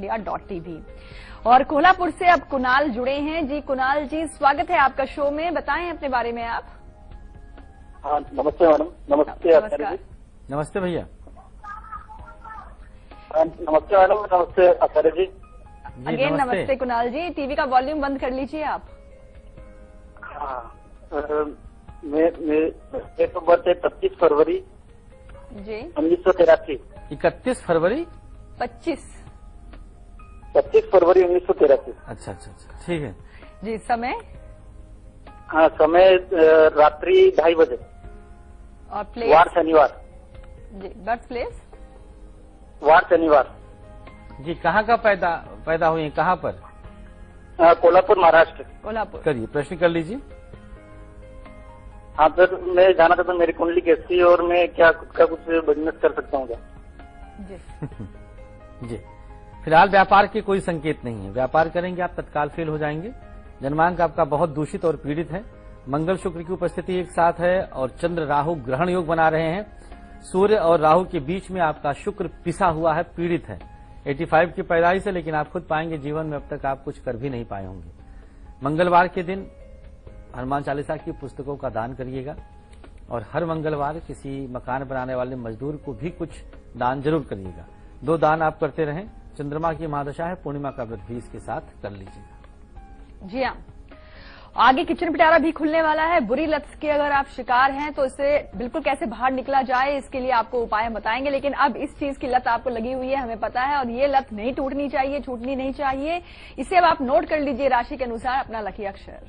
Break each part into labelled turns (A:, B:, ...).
A: india.tv। और कोल्हापुर से अब कुणाल जुड़े हैं। जी कुणाल जी, स्वागत है आपका शो में, बताएं अपने बारे में आप।
B: हाँ, नमस्ते मैडम। नमस्ते आचार्य जी।
C: नमस्ते भैया।
B: नमस्ते मैडम। नमस्ते आचार्य जी।
A: अगेन नमस्ते कुणाल जी। टीवी का वॉल्यूम बंद कर लीजिए आप।
B: हाँ, डेट ऑफ बर्थ है 25 फरवरी
A: जी
B: 1983।
C: 31 फरवरी
A: 25
B: फरवरी 1983।
C: अच्छा अच्छा अच्छा, ठीक है
A: जी। समय?
B: हाँ, समय रात्रि 2:30 बजे।
A: और प्लेस?
B: वार शनिवार
A: जी। Birth place?
B: वार शनिवार
C: जी। कहाँ का पैदा हुई, कहाँ पर?
B: कोल्हापुर, महाराष्ट्र।
A: कोल्हापुर।
C: करिए, प्रश्न कर लीजिए।
B: हाँ सर, मैं जानना चाहता हूँ मेरी कुंडली कैसी है और मैं क्या खुद का कुछ बिजनेस कर सकता हूँ क्या?
A: जी
C: जी। फिलहाल व्यापार के कोई संकेत नहीं है। व्यापार करेंगे आप तत्काल फेल हो जाएंगे। जन्मांक आपका बहुत दूषित और पीड़ित है। मंगल शुक्र की उपस्थिति एक साथ है और चंद्र राहु ग्रहण योग बना रहे हैं। सूर्य और राहु के बीच में आपका शुक्र पिसा हुआ है, पीड़ित है। 85 की पैदाइश है, लेकिन आप खुद पाएंगे जीवन में अब तक आप कुछ कर भी नहीं पाए होंगे। मंगलवार के दिन हनुमान चालीसा की पुस्तकों का दान करिएगा और हर मंगलवार किसी मकान बनाने वाले मजदूर को भी कुछ दान जरूर करिएगा। 2 दान आप करते रहें। चंद्रमा की महादशा है, पूर्णिमा का व्रत भी इसके साथ कर लीजिएगा।
A: जी हाँ। आगे किचन पिटारा भी खुलने वाला है। बुरी लत के अगर आप शिकार हैं तो इससे बिल्कुल कैसे बाहर निकला जाए, इसके लिए आपको उपाय हम बताएंगे। लेकिन अब इस चीज की लत आपको लगी हुई है, हमें पता है, और ये लत नहीं टूटनी चाहिए, छूटनी नहीं चाहिए। इसे अब आप नोट कर लीजिए राशि के अनुसार अपना लकी अक्षर।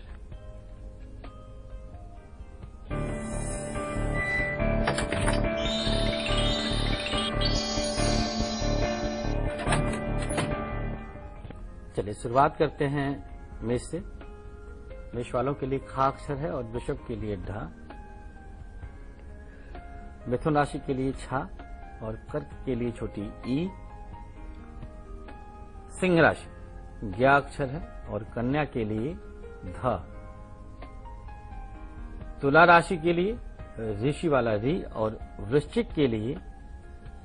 C: चलिए शुरुआत करते हैं मेष से। मेष वालों के लिए खा अक्षर है और वृषभ के लिए ढ। मिथुन राशि के लिए छा और कर्क के लिए छोटी ई। सिंह राशि ज्ञा अक्षर है और कन्या के लिए ध। तुला राशि के लिए ऋषि वाला री और वृश्चिक के लिए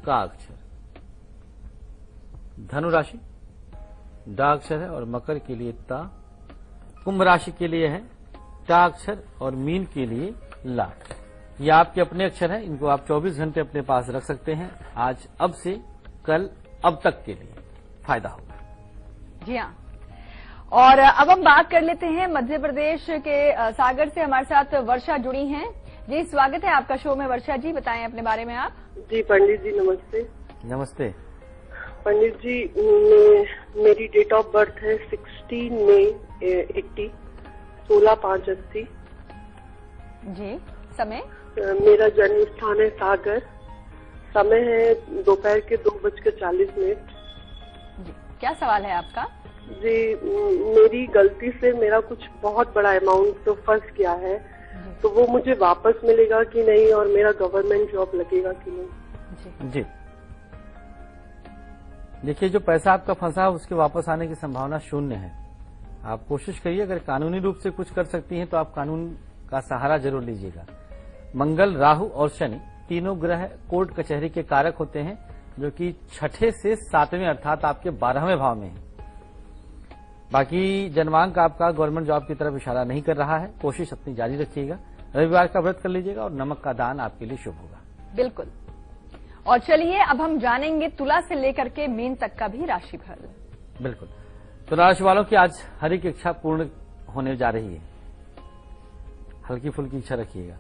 C: का अक्षर। धनु राशि डा अक्षर है और मकर के लिए ता। कुंभ राशि के लिए है टा अक्षर और मीन के लिए ला। ये आपके अपने अक्षर हैं, इनको आप 24 घंटे अपने पास रख सकते हैं। आज अब से कल अब तक के लिए फायदा होगा।
A: जी हाँ। और अब हम बात कर लेते हैं मध्य प्रदेश के सागर से। हमारे साथ वर्षा जुड़ी हैं। जी स्वागत है आपका शो में। वर्षा जी, बताएं अपने बारे में आप।
D: जी पंडित जी नमस्ते।
C: नमस्ते
D: पंडित जी, मेरी डेट ऑफ बर्थ है 16 मई 80, 16/5/80।
A: जी। समय?
D: मेरा जन्म स्थान है सागर। समय है दोपहर के 2:40।
A: जी। क्या सवाल है आपका?
D: जी, मेरी गलती से मेरा कुछ बहुत बड़ा अमाउंट तो फंस गया है, तो वो मुझे वापस मिलेगा कि नहीं, और मेरा गवर्नमेंट जॉब लगेगा कि नहीं?
C: जी। देखिए, जो पैसा आपका फंसा है उसके वापस आने की संभावना शून्य है। आप कोशिश करिए, अगर कानूनी रूप से कुछ कर सकती हैं तो आप कानून का सहारा जरूर लीजिएगा। मंगल, राहु और शनि तीनों ग्रह कोर्ट कचहरी के कारक होते हैं, जो कि 6ठे से 7वें अर्थात आपके 12वें भाव में है। बाकी जन्मांक आपका गवर्नमेंट जॉब की तरफ इशारा नहीं कर रहा है। कोशिश अपनी जारी रखिएगा। रविवार का व्रत कर लीजिएगा और नमक का दान आपके लिए शुभ होगा।
A: बिल्कुल। और चलिए अब हम जानेंगे तुला से लेकर के मीन तक का भी राशिफल।
C: बिल्कुल। तुला राशि वालों की आज हर एक इच्छा पूर्ण होने जा रही है। हल्की फुल्की इच्छा रखिएगा।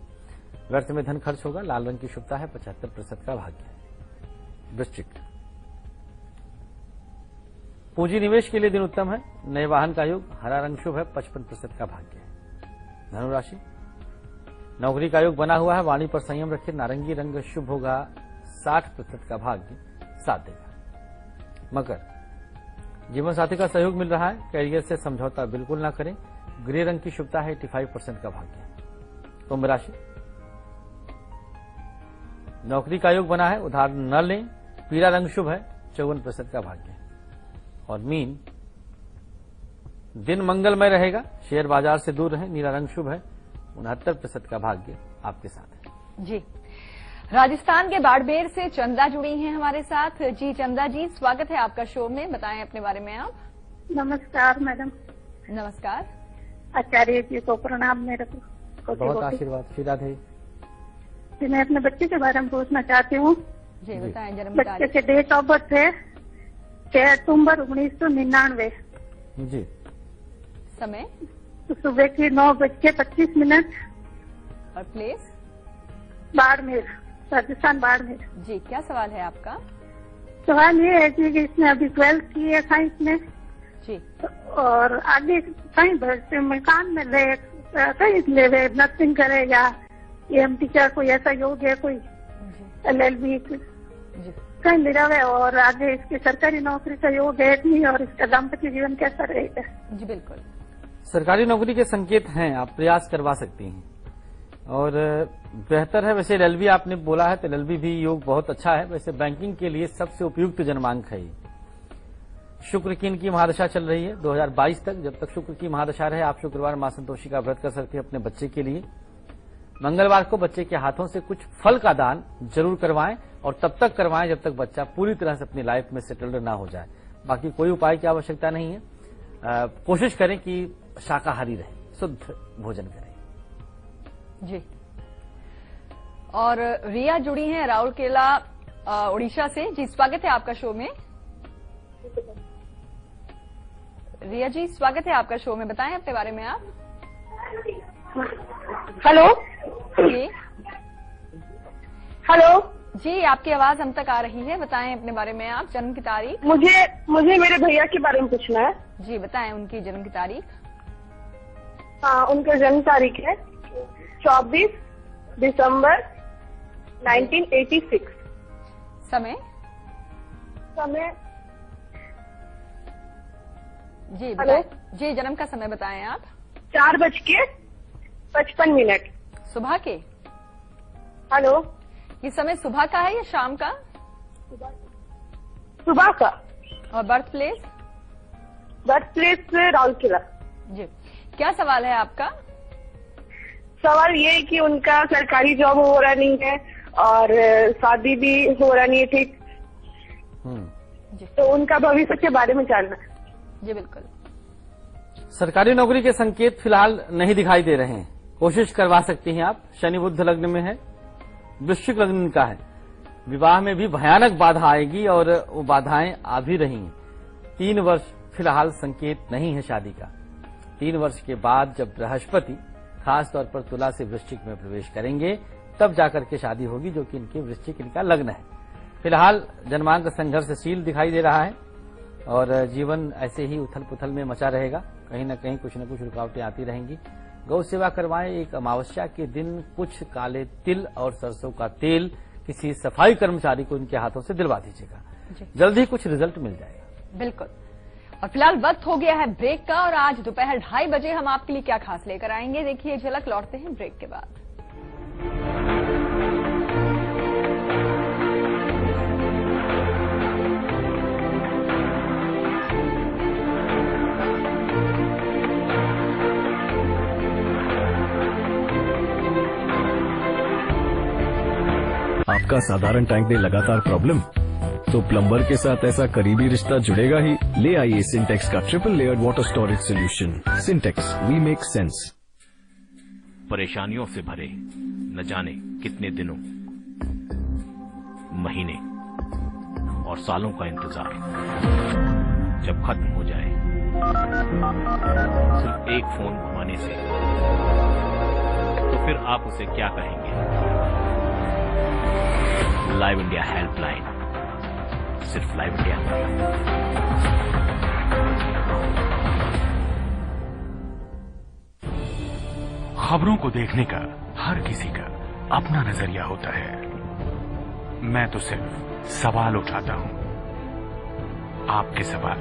C: व्यर्थ में धन खर्च होगा। लाल रंग की शुभता है। 75% का भाग्य है। वृश्चिक, पूंजी निवेश के लिए दिन उत्तम है। नए वाहन का योग। हरा रंग शुभ है। 55% का भाग्य है। धनु राशि, नौकरी का योग बना हुआ है। वाणी पर संयम रखिए। नारंगी रंग शुभ होगा। 60% का भाग्य साथ देगा। मकर, जीवन साथी का सहयोग मिल रहा है। कैरियर से समझौता बिल्कुल ना करें। ग्रे रंग की शुभता है। 85% का भाग्य है। कुंभ राशि, नौकरी का योग बना है। उधार न लें। पीला रंग शुभ है। 54% का भाग्य है। और मीन, दिन मंगलमय रहेगा। शेयर बाजार से दूर रहें। नीला रंग शुभ है। 69% का भाग्य आपके साथ है।
A: जी। राजस्थान के बाड़मेर से चंदा जुड़ी हैं हमारे साथ। जी चंदा जी, स्वागत है आपका शो में, बताएं अपने बारे में आप।
E: नमस्कार मैडम।
A: नमस्कार।
E: आचार्य जी को प्रणाम मेरे को।
C: बहुत आशीर्वाद। श्री राधे
E: जी, मैं अपने बच्चे के बारे में पूछना चाहती हूँ।
A: जी बताएं जन्म
E: बच्चे
A: तारीख।
E: के डेट ऑफ बर्थ है 6 अक्टूबर 1999।
C: जी।
A: समय
E: सुबह की 9:25।
A: और प्लेस
E: बाड़मेर, राजस्थान बाड़मेर।
A: जी, क्या सवाल है आपका?
E: सवाल ये है कि इसने अभी 12th की है साइंस में,
A: जी।
E: और आगे कहीं भविष्य में काम में ले, कहीं ले नर्सिंग करे या EMT का कोई ऐसा योग है, कोई
A: जी
E: LLB
A: जी।
E: कहीं मिला हुआ है, और आगे इसकी सरकारी नौकरी का योग है नहीं, और इसका दाम्पत्य जीवन कैसा रहेगा?
A: जी बिल्कुल।
C: सरकारी नौकरी के संकेत हैं, आप प्रयास करवा सकती हैं और बेहतर है। वैसे LLB आपने बोला है तो LLB भी योग बहुत अच्छा है। वैसे बैंकिंग के लिए सबसे उपयुक्त जन्मांक है ये। शुक्र की इनकी महादशा चल रही है 2022 तक। जब तक शुक्र की महादशा रहे आप शुक्रवार मां संतोषी का व्रत कर सकते हैं अपने बच्चे के लिए। मंगलवार को बच्चे के हाथों से कुछ फल का दान जरूर करवाएं, और तब तक करवाएं जब तक बच्चा पूरी तरह से अपनी लाइफ में सेटल्ड ना हो जाए। बाकी कोई उपाय की आवश्यकता नहीं है। कोशिश करें कि शाकाहारी रहे, शुद्ध भोजन करें।
A: जी। और रिया जुड़ी हैं राउरकेला उड़ीसा से। जी स्वागत है आपका शो में। रिया जी स्वागत है आपका शो में, बताएं अपने बारे में आप।
D: हेलो
A: जी
D: हेलो।
A: जी, आपकी आवाज हम तक आ रही है, बताएं अपने बारे में आप। जन्म की तारीख।
D: मुझे मेरे भैया के बारे में पूछना है।
A: जी बताएं उनकी जन्म की तारीख।
D: हाँ, उनका जन्म तारीख है 24 दिसंबर 1986।
A: समय
D: समय
A: जी बताएं। जी जन्म का समय बताएं आप।
D: 4:55।
A: सुबह के।
D: हेलो,
A: ये समय सुबह का है या शाम का?
D: सुबह का।
A: और birth place?
D: Birth place Rourkela.
A: जी, क्या सवाल है आपका?
D: सवाल ये है कि उनका सरकारी जॉब हो रहा नहीं है और शादी भी हो रहा नहीं है, ठीक,
A: जी
D: तो उनका भविष्य के बारे में जानना है।
A: जी बिल्कुल।
C: सरकारी नौकरी के संकेत फिलहाल नहीं दिखाई दे रहे हैं। कोशिश करवा सकती हैं आप। शनि बुध लग्न में है, वृश्चिक लग्न का है। विवाह में भी भयानक बाधा आएगी और वो बाधाएं आ भी रही हैं। 3 वर्ष फिलहाल संकेत नहीं है शादी का। 3 वर्ष के बाद जब बृहस्पति खास तौर पर तुला से वृश्चिक में प्रवेश करेंगे तब जाकर के शादी होगी, जो कि इनके वृश्चिक इनका लग्न है। फिलहाल जन्मांक संघर्षशील दिखाई दे रहा है और जीवन ऐसे ही उथल पुथल में मचा रहेगा। कहीं न कहीं कुछ न कुछ रुकावटें आती रहेंगी। गौ सेवा करवाएं। एक अमावस्या के दिन कुछ काले तिल और सरसों का तेल किसी सफाई कर्मचारी को इनके हाथों से दिलवा दीजिएगा, जल्द ही कुछ रिजल्ट मिल जाएगा।
A: बिल्कुल। और फिलहाल वक्त हो गया है ब्रेक का, और आज दोपहर 2:30 बजे हम आपके लिए क्या खास लेकर आएंगे, देखिए झलक। लौटते हैं ब्रेक के बाद।
F: आपका साधारण टैंक में लगातार प्रॉब्लम, तो प्लम्बर के साथ ऐसा करीबी रिश्ता जुड़ेगा ही। ले आइए सिंटेक्स का triple layered water storage solution. Sintex, we make sense.
G: परेशानियों से भरे न जाने कितने दिनों, महीने और सालों का इंतजार जब खत्म हो जाए सिर्फ एक फोन घुमाने से, तो फिर आप उसे क्या कहेंगे? लाइव इंडिया हेल्पलाइन, सिर्फ लाइव इंडिया।
H: खबरों को देखने का हर किसी का अपना नजरिया होता है। मैं तो सिर्फ सवाल उठाता हूं, आपके सवाल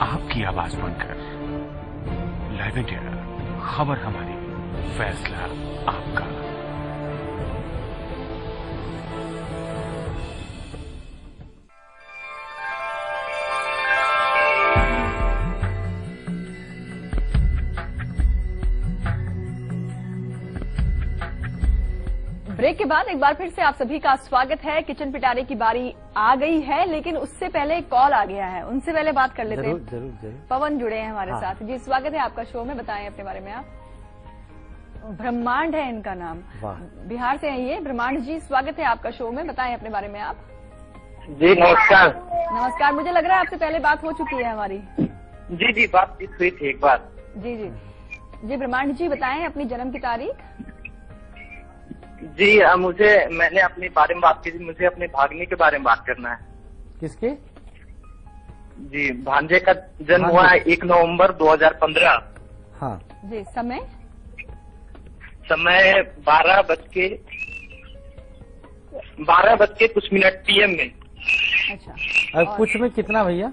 H: आपकी आवाज बनकर। लाइव इंडिया, खबर हमारी, फैसला आपका।
A: ब्रेक के बाद एक बार फिर से आप सभी का स्वागत है। किचन पिटारे की बारी आ गई है, लेकिन उससे पहले एक कॉल आ गया है, उनसे पहले बात कर लेते हैं।
C: जरूर।
A: पवन जुड़े हैं हमारे साथ। जी, स्वागत है आपका शो में, बताएं अपने बारे में आप। ब्रह्मांड है इनका नाम, बिहार से हैं ये। ब्रह्मांड जी, स्वागत है आपका शो में, बताएं अपने बारे में आप।
B: जी नमस्कार।
A: नमस्कार। मुझे लग रहा है आपसे पहले बात हो चुकी है हमारी।
B: जी बातचीत हुई थी एक बार।
A: जी ब्रह्मांड जी, बताएं अपनी जन्म की तारीख।
B: जी मैंने अपने बारे में बात की थी, मुझे अपने भाग्ने के बारे में बात करना है।
C: किसके?
B: जी, भांजे का जन्म हुआ है 1 नवंबर 2015।
A: हाँ जी। समय
B: 12 बज के कुछ मिनट PM में।
A: अच्छा।
C: और कुछ में कितना भैया?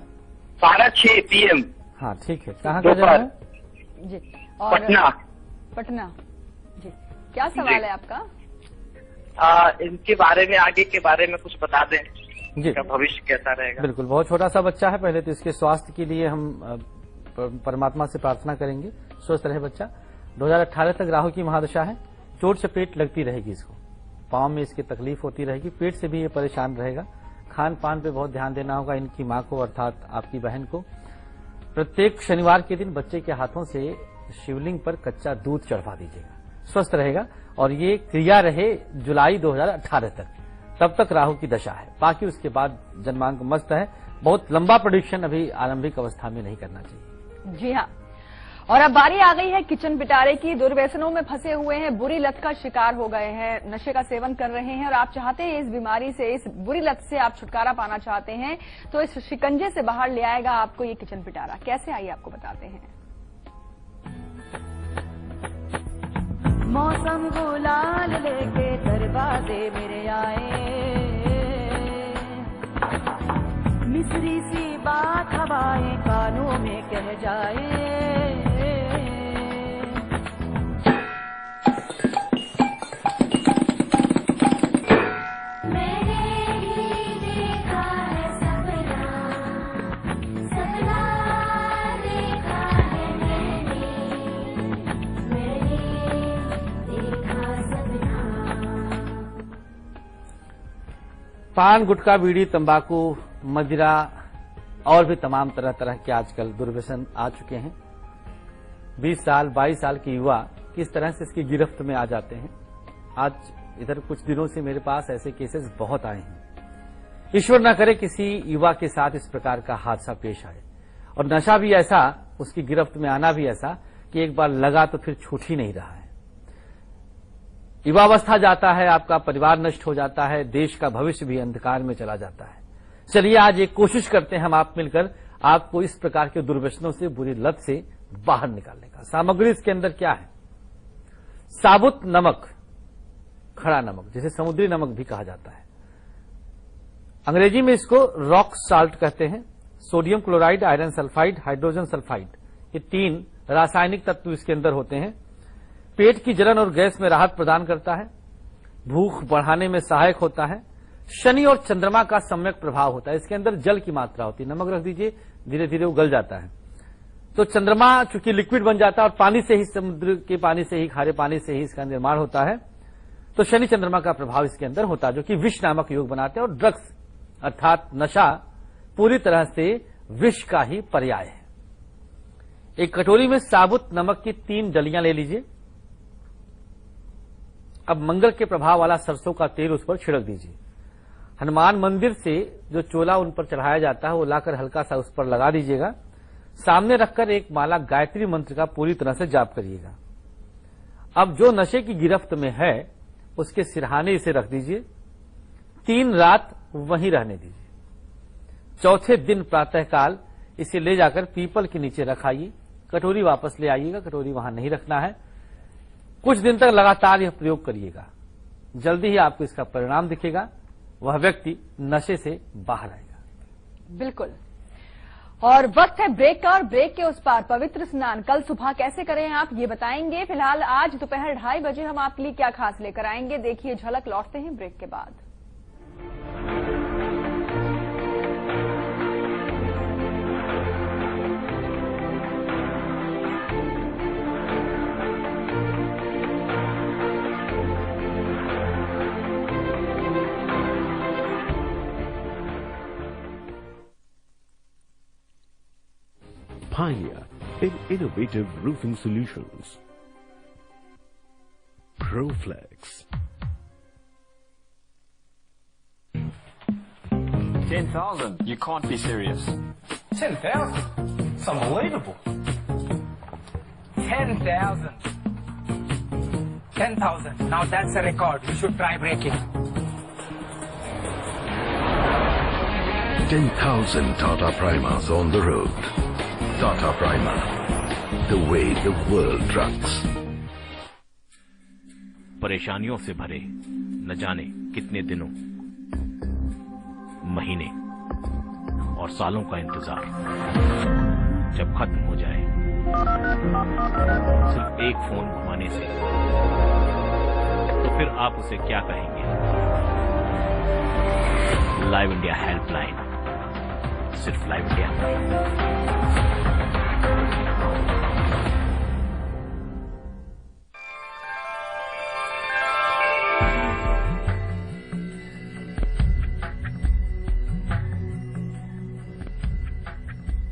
B: 12:06 PM।
C: हाँ ठीक है। कहाँ का जन्म है?
A: जी। और पटना। जी, क्या सवाल है आपका?
B: इनके बारे में, आगे के बारे में कुछ बता दें
C: जी,
B: भविष्य कैसा रहेगा।
C: बिल्कुल। बहुत छोटा सा बच्चा है, पहले तो इसके स्वास्थ्य के लिए हम परमात्मा से प्रार्थना करेंगे स्वस्थ रहे बच्चा। 2018 तक राहु की महादशा है, चोट चपेट लगती रहेगी इसको, पाँव में इसकी तकलीफ होती रहेगी, पेट से भी ये परेशान रहेगा। खान पान पे बहुत ध्यान देना होगा इनकी माँ को, अर्थात आपकी बहन को। प्रत्येक शनिवार के दिन बच्चे के हाथों से शिवलिंग पर कच्चा दूध चढ़वा दीजिएगा, स्वस्थ रहेगा। और ये क्रिया रहे जुलाई 2018 तक, तब तक राहु की दशा है। बाकी उसके बाद जन्मांक मस्त है। बहुत लंबा प्रेडिक्शन अभी आरंभिक अवस्था में नहीं करना चाहिए।
A: जी हाँ। और अब बारी आ गई है किचन पिटारे की। दुर्व्यसनों में फंसे हुए हैं, बुरी लत का शिकार हो गए हैं, नशे का सेवन कर रहे हैं और आप चाहते हैं इस बीमारी से, इस बुरी लत से आप छुटकारा पाना चाहते हैं, तो इस शिकंजे से बाहर ले आएगा आपको ये किचन पिटारा। कैसे, आइए आपको बताते हैं।
I: मौसम गुलाल लेके दरवाजे मेरे आए, मिस्री सी बात हवाएं कानों में कह जाए।
C: पान, गुटखा, बीड़ी, तंबाकू, मदिरा और भी तमाम तरह तरह के आजकल दुर्व्यसन आ चुके हैं। 20 साल 22 साल के युवा किस तरह से इसकी गिरफ्त में आ जाते हैं। आज इधर कुछ दिनों से मेरे पास ऐसे केसेस बहुत आए हैं। ईश्वर न करे किसी युवा के साथ इस प्रकार का हादसा पेश आए, और नशा भी ऐसा, उसकी गिरफ्त में आना भी ऐसा कि एक बार लगा तो फिर छूट ही नहीं रहा है। युवावस्था जाता है, आपका परिवार नष्ट हो जाता है, देश का भविष्य भी अंधकार में चला जाता है। चलिए आज एक कोशिश करते हैं हम आप मिलकर आपको इस प्रकार के दुर्व्यसनों से, बुरी लत से बाहर निकालने का। सामग्री इसके अंदर क्या है? साबुत नमक, खड़ा नमक, जिसे समुद्री नमक भी कहा जाता है, अंग्रेजी में इसको रॉक साल्ट कहते हैं। Sodium chloride, iron sulphide, hydrogen sulphide, ये 3 रासायनिक तत्व इसके अंदर होते हैं। पेट की जलन और गैस में राहत प्रदान करता है, भूख बढ़ाने में सहायक होता है, शनि और चंद्रमा का सम्यक प्रभाव होता है। इसके अंदर जल की मात्रा होती है, नमक रख दीजिए, धीरे धीरे वो गल जाता है। तो चंद्रमा चूंकि लिक्विड बन जाता है और पानी से ही, समुद्र के पानी से ही, खारे पानी से ही इसका निर्माण होता है, तो शनि चंद्रमा का प्रभाव इसके अंदर होता है, जो कि विष नामक योग बनाते हैं। और ड्रग्स अर्थात नशा पूरी तरह से विष का ही पर्याय है। एक कटोरी में साबुत नमक की 3 डलियां ले लीजिए। अब मंगल के प्रभाव वाला सरसों का तेल उस पर छिड़क दीजिए। हनुमान मंदिर से जो चोला उन पर चढ़ाया जाता है वो लाकर हल्का सा उस पर लगा दीजिएगा। सामने रखकर एक माला गायत्री मंत्र का पूरी तरह से जाप करिएगा। अब जो नशे की गिरफ्त में है उसके सिरहाने इसे रख दीजिए, 3 रात वहीं रहने दीजिए। चौथे दिन प्रातःकाल इसे ले जाकर पीपल के नीचे रखाइए, कटोरी वापस ले आइएगा, कटोरी वहां नहीं रखना है। कुछ दिन तक लगातार यह प्रयोग करिएगा, जल्दी ही आपको इसका परिणाम दिखेगा, वह व्यक्ति नशे से बाहर आएगा।
A: बिल्कुल। और वक्त है ब्रेक का, और ब्रेक के उस पार पवित्र स्नान कल सुबह कैसे करें आप ये बताएंगे। फिलहाल आज दोपहर 2:30 बजे हम आपके लिए क्या खास लेकर आएंगे, देखिए झलक। लौटते हैं ब्रेक के बाद।
F: pioneer in innovative roofing solutions. Proflex.
J: 10,000? You can't be serious.
K: 10,000? It's unbelievable. 10,000. 10,000. Now that's a record. We should try breaking.
L: 10,000 Tata Primas on the road. Tata Prima, the way the world trucks.
G: परेशानियों से भरे न जाने कितने दिनों, महीने और सालों का इंतजार जब खत्म हो जाए सिर्फ एक फोन घुमाने से, तो फिर आप उसे क्या कहेंगे? लाइव इंडिया हेल्पलाइन, सिर्फ लाइव इंडिया।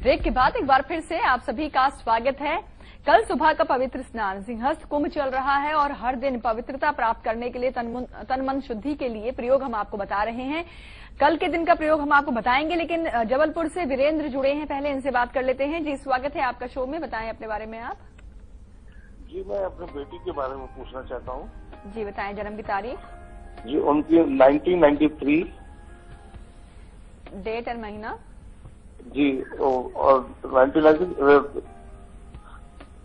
A: ब्रेक के बाद एक बार फिर से आप सभी का स्वागत है। कल सुबह का पवित्र स्नान सिंहस्थ कुंभ चल रहा है और हर दिन पवित्रता प्राप्त करने के लिए तन मन शुद्धि के लिए प्रयोग हम आपको बता रहे हैं। कल के दिन का प्रयोग हम आपको बताएंगे, लेकिन जबलपुर से वीरेंद्र जुड़े हैं, पहले इनसे बात कर लेते हैं। जी स्वागत है आपका शो में, बताएं अपने बारे में आप।
M: जी मैं अपने बेटी के बारे में पूछना चाहता हूँ।
A: जी बताएं जन्म की तारीख।
M: जी उनकी 1993
A: डेट और महीना।
M: जी और 1990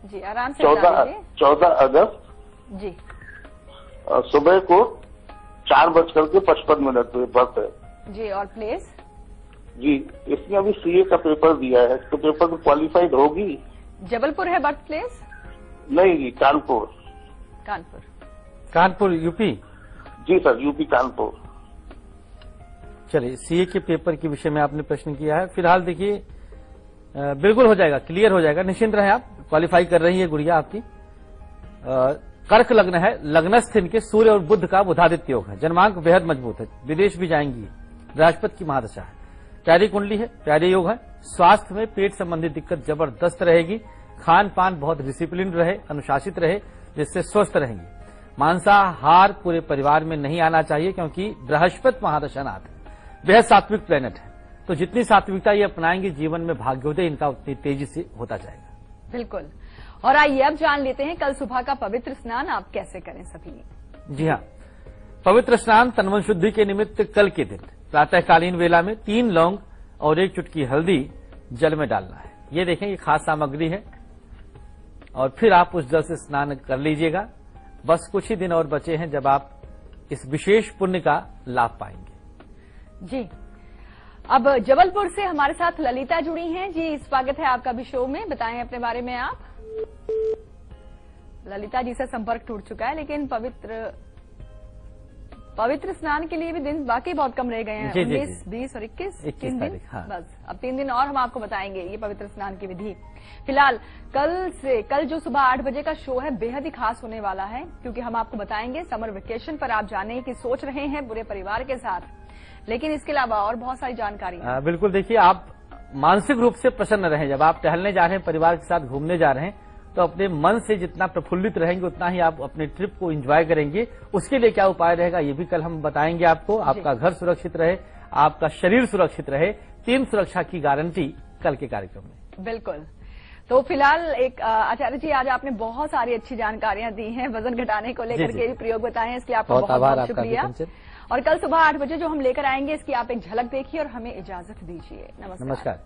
A: जी आराम से
M: 14 अगस्त
A: जी
M: सुबह को 4:55 पे बर्थ है
A: जी। और प्लेस
M: जी, इसने अभी सीए का पेपर दिया है, तो पेपर में क्वालिफाइड होगी?
A: जबलपुर है बर्थ प्लेस?
M: नहीं जी, कानपुर।
C: कानपुर यूपी?
M: जी सर, यूपी कानपुर।
C: चलिए, सीए के पेपर के विषय में आपने प्रश्न किया है। फिलहाल देखिए बिल्कुल हो जाएगा, क्लियर हो जाएगा, निश्चिंत रहे आप। क्वालिफाई कर रही है गुड़िया आपकी। कर्क लग्न है, लग्नस्थ इनके सूर्य और बुध का बुधादित्य योग है। जन्मांक बेहद मजबूत है, विदेश भी जाएंगी। बृहस्पति की महादशा है, प्यारी कुंडली है, प्यारे योग है। स्वास्थ्य में पेट संबंधी दिक्कत जबरदस्त रहेगी। खान पान बहुत डिसिप्लिन रहे, अनुशासित रहे, जिससे स्वस्थ रहेंगे। मांसाहार पूरे परिवार में नहीं आना चाहिए, क्योंकि बृहस्पति महादशा नाथ है, बेहद सात्विक प्लेनेट है। तो जितनी सात्विकता ये अपनाएंगे, जीवन में भाग्योदय इनका उतनी तेजी से होता जाएगा।
A: बिल्कुल। और आइए अब जान लेते हैं कल सुबह का पवित्र स्नान आप कैसे करें सभी।
C: जी हाँ, पवित्र स्नान तनमन शुद्धि के निमित्त कल के दिन प्रातःकालीन वेला में 3 लौंग और 1 चुटकी हल्दी जल में डालना है। ये देखें, ये खास सामग्री है। और फिर आप उस जल से स्नान कर लीजिएगा। बस कुछ ही दिन और बचे हैं जब आप इस विशेष पुण्य का लाभ पाएंगे।
A: जी अब जबलपुर से हमारे साथ ललिता जुड़ी हैं। जी स्वागत है आपका भी शो में, बताएं अपने बारे में आप। ललिता जी से संपर्क टूट चुका है, लेकिन पवित्र स्नान के लिए भी दिन बाकी बहुत कम रह गए हैं। 19, 20 और 21 3 दिन।
C: हाँ।
A: बस अब 3 दिन और हम आपको बताएंगे ये पवित्र स्नान की विधि। फिलहाल कल जो सुबह 8 बजे का शो है बेहद ही खास होने वाला है, क्योंकि हम आपको बताएंगे समर वेकेशन पर आप जाने की सोच रहे हैं पूरे परिवार के साथ, लेकिन इसके अलावा और बहुत सारी जानकारी।
C: बिल्कुल, देखिए आप मानसिक रूप से प्रसन्न रहें। जब आप टहलने जा रहे हैं, परिवार के साथ घूमने जा रहे हैं, तो अपने मन से जितना प्रफुल्लित रहेंगे उतना ही आप अपने ट्रिप को एंजॉय करेंगे। उसके लिए क्या उपाय रहेगा ये भी कल हम बताएंगे आपको। आपका घर सुरक्षित रहे, आपका शरीर सुरक्षित रहे, 3 सुरक्षा की गारंटी कल के कार्यक्रम में।
A: बिल्कुल। तो फिलहाल एक आचार्य जी, आज आपने बहुत सारी अच्छी जानकारियां दी हैं, वजन घटाने को लेकर के भी प्रयोग बताए हैं, इसलिए आपका बहुत बहुत शुक्रिया। और कल सुबह 8 बजे जो हम लेकर आएंगे, इसकी आप एक झलक देखिए और हमें इजाजत दीजिए। नमस्कार।